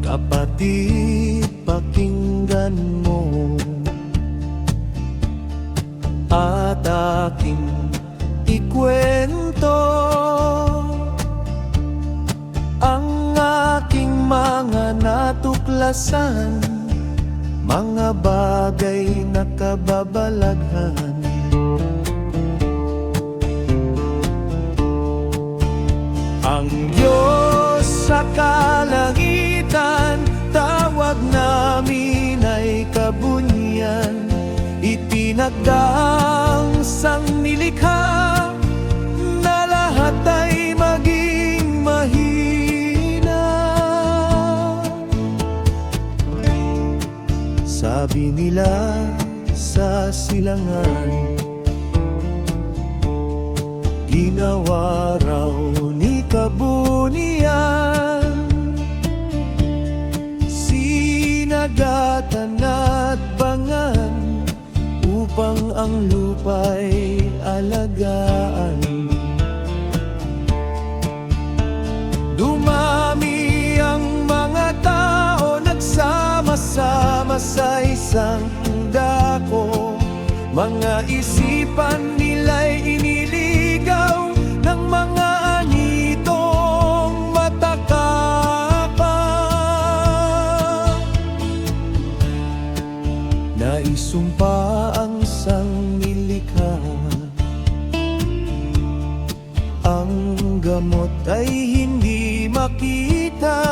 Kapatid, pakinggan mo at aking ikwento ang aking mga natuklasan, mga bagay na kababalaghan. Ang Diyos sa kalangitan, tawag namin ay kabunyan. Itinagdang sangnilikha na lahat ay maging mahina. Sabi nila sa silangan, ginawa raw ni kabunian, sinagatan at bangan upang ang lupa'y alagaan. Dumami ang mga tao, nagsama-sama sa isang dako. Mga isipan nila'y iniligaw ng mga anitong matakapa. Naisumpa ang sangnilikha, ang gamot ay hindi makita.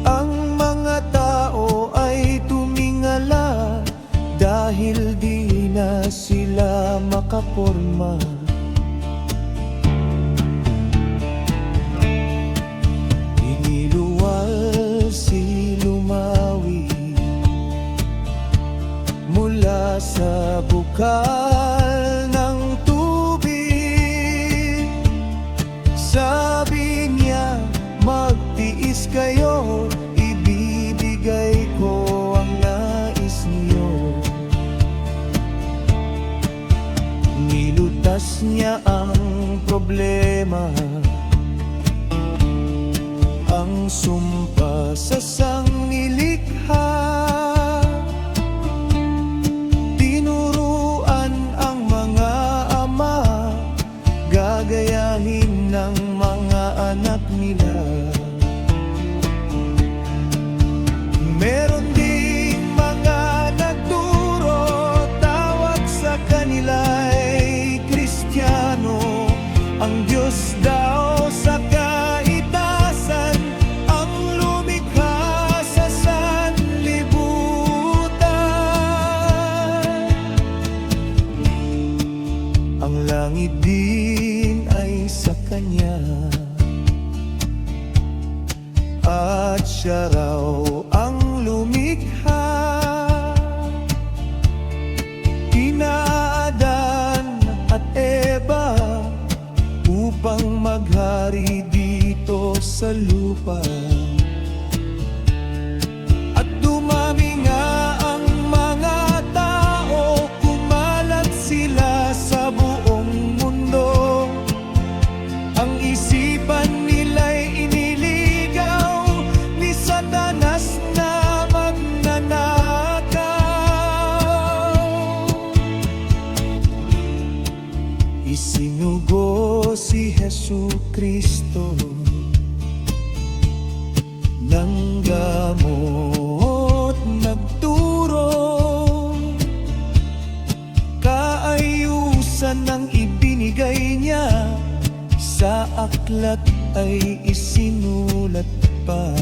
Ang mga tao ay tumingala dahil di na sila makaporma. Iniluwal si Lumawi mula sa bukal ng tubig. Sabi niya, magtiis kayo, ibibigay ko ang nais niyo. Nilutas niya ang problema, ang sumpa sa sangnilikha. Tinuruan ang mga ama, gagayahin ng mga anak nila. Meron ding mga nagturo, tawag sa kanila'y Kristiyano. Ang Diyos daw sa kaitasan ang lumikha sa sanlibutan. Ang langit din ay sa Kanya, at Siya raw ang lumikha. Kina Adan at Eva upang maghari dito sa lupa. At dumami nga ang mga tao, kumalat sila sa buong mundo. Ang isipan nila'y iniligaw ni Satanas na magnanakaw. Isinugo si Jesucristo ng gamot, nagturo, kaayusan ang ibinigay niya, sa aklat ay isinulat pa.